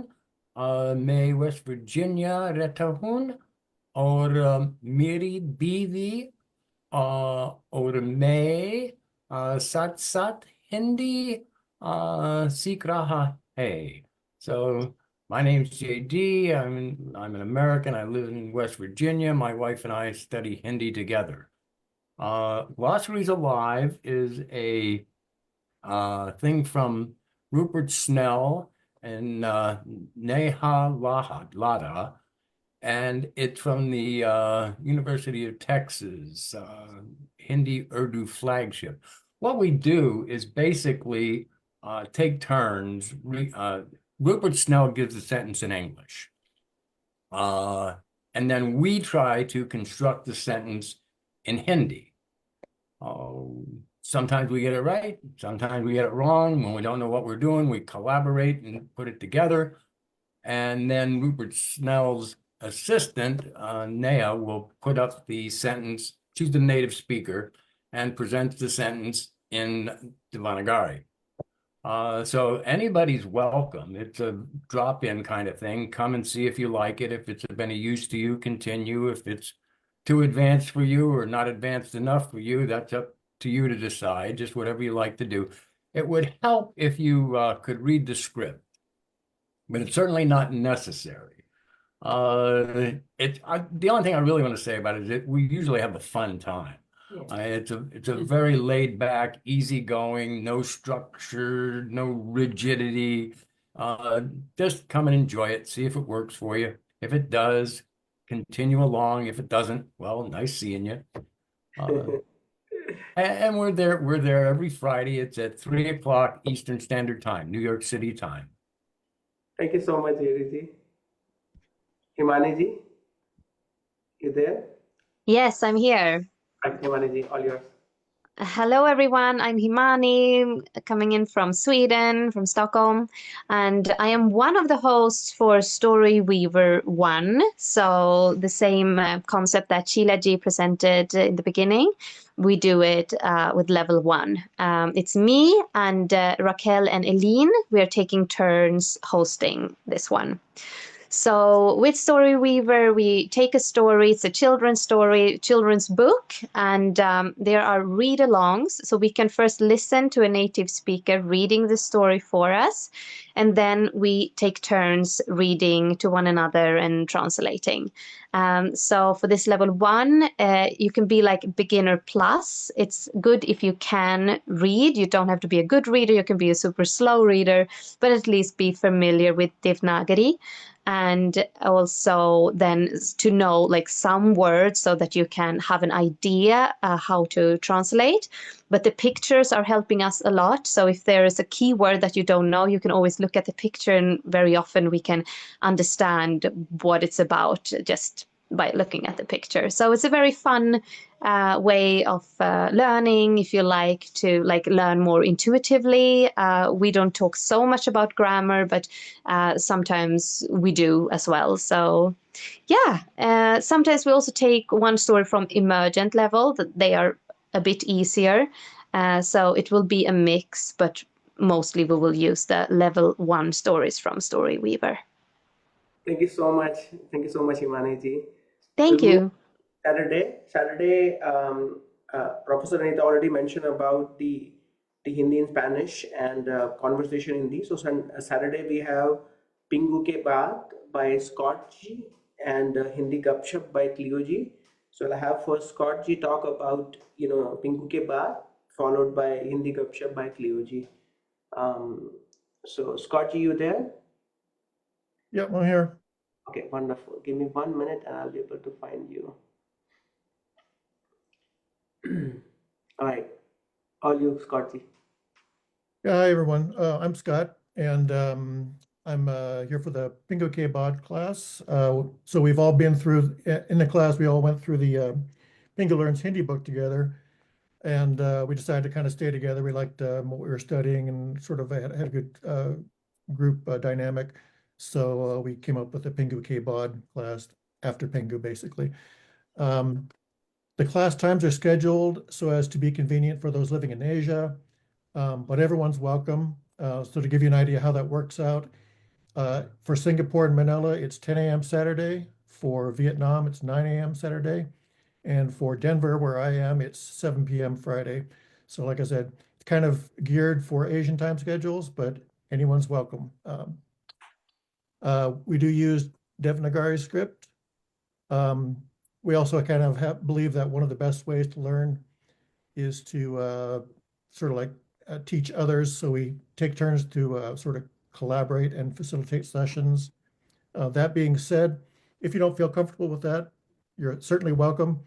मैं West Virginia रहता हूँ, और मेरी बीवी और मैं साथ साथ हिंदी सीख रहा है. So my name's JD. I'm an American. I live in West Virginia. My wife and I study Hindi together. Glossaries Alive is a thing from Rupert Snell and Neha Lada, and it's from the University of Texas Hindi Urdu flagship. What we do is basically take turns. Rupert Snell gives the sentence in English. And then we try to construct the sentence in Hindi. Sometimes we get it right, sometimes we get it wrong. When we don't know what we're doing, we collaborate and put it together. And then Rupert Snell's assistant, Naya, will put up the sentence. She's the native speaker and presents the sentence in Devanagari. So anybody's welcome. It's a drop-in kind of thing. Come and see if you like it. If it's of any use to you, continue. If it's too advanced for you or not advanced enough for you, that's up to you to decide, just whatever you like to do. It would help if you could read the script, but it's certainly not necessary. The only thing I really want to say about it is that we usually have a fun time. It's a very laid back, easygoing, no structure, no rigidity. Just come and enjoy it. See if it works for you. If it does, continue along. If it doesn't, well, nice seeing you. And we're there every Friday. It's at 3 o'clock Eastern Standard Time, New York City time. Thank you so much, Jerry. Himani ji, you there? Yes, I'm here. Right, Himani ji, all yours. Hello, everyone. I'm Himani, coming in from Sweden, from Stockholm, and I am one of the hosts for Story Weaver 1. So the same concept that Sheila G presented in the beginning, we do it with level 1. It's me and Raquel and Eileen. We are taking turns hosting this one. So with Story Weaver, we take a story, it's a children's story, children's book, and there are read-alongs. So we can first listen to a native speaker reading the story for us, and then we take turns reading to one another and translating. So for this level 1, you can be like beginner plus. It's good if you can read. You don't have to be a good reader. You can be a super slow reader, but at least be familiar with Devanagari. And also then to know like some words so that you can have an idea how to translate. But the pictures are helping us a lot. So if there is a keyword that you don't know, you can always look at the picture, and very often we can understand what it's about just by looking at the picture. So it's a very fun way of learning if you like to learn more intuitively. We don't talk so much about grammar, but sometimes we do as well. So yeah, sometimes we also take one story from emergent level, that they are a bit easier. So it will be a mix, but mostly we will use the level 1 stories from Story Weaver. Thank you so much. Thank you so much, Himani ji. Thank you. Saturday, Professor Anita already mentioned about the Hindi and Spanish and conversation Hindi. So Saturday we have Pingu Ke Baat by Scott G and Hindi Gupshup by Cleo G. So I'll have first Scott G talk about Pingu Ke Baat, followed by Hindi Gupshup by Cleo G. So Scott G, you there? Yep, I'm here. Okay, wonderful. Give me 1 minute and I'll be able to find you. All right, all you, Scott G. Yeah, hi everyone. I'm Scott, and I'm here for the Pingu Ke Baat class. So we've all been through, in the class, we all went through the Pingu Learns Hindi book together, and we decided to kind of stay together. We liked what we were studying and sort of had a good group dynamic. So we came up with the Pingu Ke Baat class after Pingu, basically. The class times are scheduled so as to be convenient for those living in Asia, but everyone's welcome. So to give you an idea how that works out, for Singapore and Manila, it's 10 a.m. Saturday. For Vietnam, it's 9 a.m. Saturday. And for Denver, where I am, it's 7 p.m. Friday. So like I said, it's kind of geared for Asian time schedules, but anyone's welcome. We do use Devanagari script. We also kind of believe that one of the best ways to learn is to sort of teach others. So we take turns to sort of collaborate and facilitate sessions. That being said, if you don't feel comfortable with that, you're certainly welcome.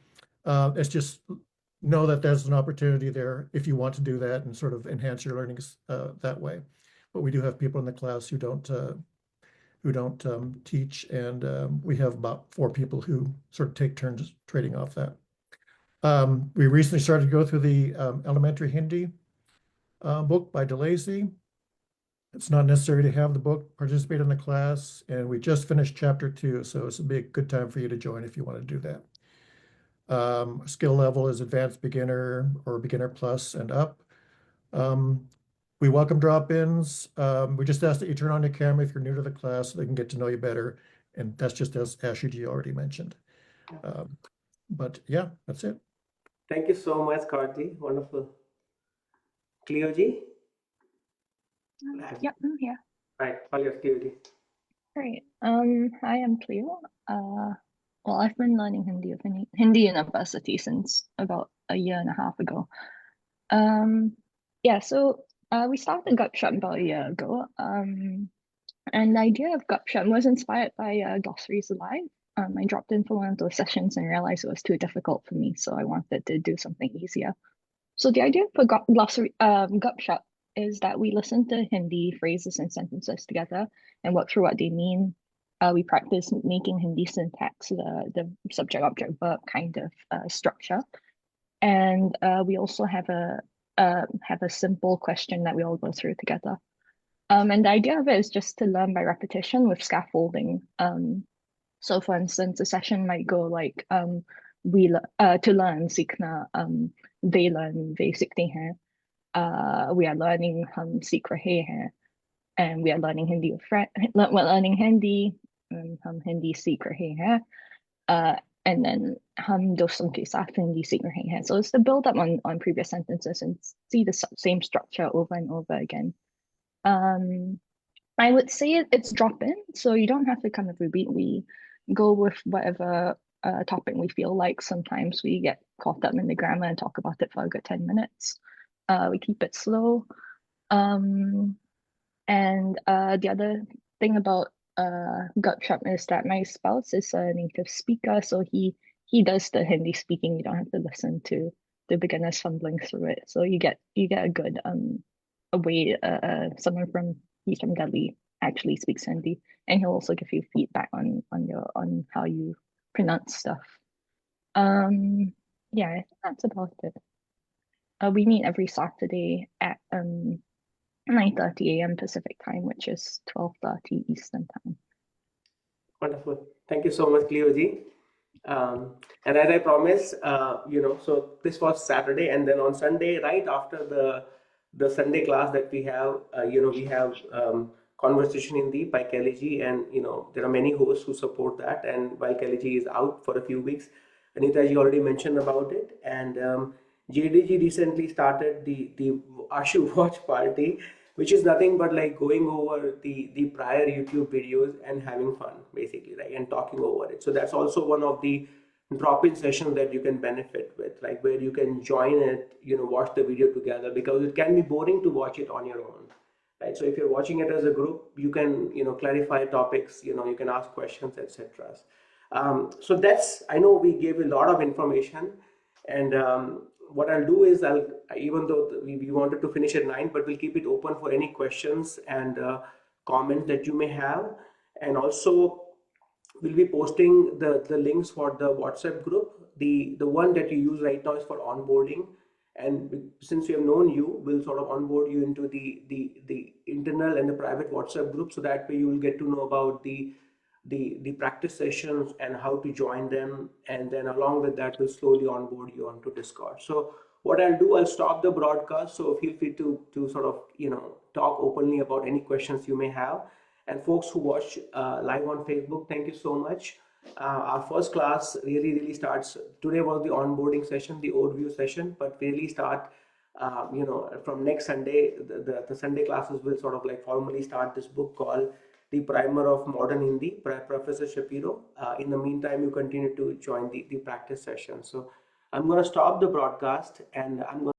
It's just know that there's an opportunity there if you want to do that and sort of enhance your learnings that way. But we do have people in the class who don't teach, and we have about 4 people who sort of take turns trading off that. We recently started to go through the elementary Hindi book by DeLacy. It's not necessary to have the book, participate in the class, and we just finished chapter 2, so it's a good time for you to join if you want to do that. Skill level is advanced beginner or beginner plus and up. We welcome drop-ins. We just ask that you turn on your camera if you're new to the class so they can get to know you better. And that's just as Ashutosh already mentioned. But yeah, that's it. Thank you so much, Karti. Wonderful. Cleo ji? Yep, I'm here. Right, all your Cleo ji. Great. Hi, I'm Cleo. Well, I've been learning Hindi of Hindi University since about a year and a half ago. Yeah, so we started Gupshup about a year ago. And the idea of Gupshup was inspired by Glossaries Alive. I dropped in for one of those sessions and realized it was too difficult for me, so I wanted to do something easier. So the idea for Gupshup is that we listen to Hindi phrases and sentences together and work through what they mean. We practice making Hindi syntax, the subject, object, verb kind of structure. And we also have a simple question that we all go through together. And the idea of it is just to learn by repetition with scaffolding. So for instance, a session might go like, to learn, सीखना, they learn, वे सीखते हैं. We are learning, हम सीख रहे हैं. And we are learning Hindi with friends. We're learning Hindi, हम Hindi सीख रहे हैं. And then हम दोस्तों के साथ Hindi सीख रहे हैं. So it's to build up on previous sentences and see the same structure over and over again. I would say it's drop-in, so you don't have to kind of repeat. We go with whatever topic we feel like. Sometimes we get caught up in the grammar and talk about it for a good 10 minutes. We keep it slow. And the other thing about Gupshup is that my spouse is a native speaker, so he does the Hindi speaking. You don't have to listen to the beginners fumbling through it. So you get a good a way someone from Delhi actually speaks Hindi, and he'll also give you feedback on how you pronounce stuff. Yeah, I think that's about it. We meet every Saturday at 9:30 a.m. Pacific time, which is 12:30 Eastern time. Wonderful. Thank you so much, Cleo ji. And as I promised, so this was Saturday, and then on Sunday, right after the Sunday class that we have, we have Conversation Hindi by Kelly ji, and there are many hosts who support that. And while Kelly ji is out for a few weeks, Anita ji already mentioned about it, and JD ji recently started the Ashu Watch Party, which is nothing but like going over the prior YouTube videos and having fun, basically, right, and talking over it. So that's also one of the drop-in sessions that you can benefit with, like where you can join it, watch the video together, because it can be boring to watch it on your own, right? So if you're watching it as a group, you can, clarify topics, you can ask questions, etc. So that's, I know we gave a lot of information, and what I'll do is even though we wanted to finish at 9, but we'll keep it open for any questions and comments that you may have. And also we'll be posting the links for the WhatsApp group. The one that you use right now is for onboarding. And since we have known you, we'll sort of onboard you into the internal and the private WhatsApp group. So that way you will get to know about the practice sessions and how to join them, and then along with that we'll slowly onboard you onto Discord. So what I'll do, I'll stop the broadcast, so feel free to sort of talk openly about any questions you may have. And folks who watch live on Facebook, thank you so much. Our first class really starts today. Was the onboarding session, the overview session, but we really start from next Sunday. The Sunday classes will sort of like formally start this book called The Primer of Modern Hindi by Professor Shapiro. In the meantime, you continue to join the practice session. So I'm going to stop the broadcast, and I'm going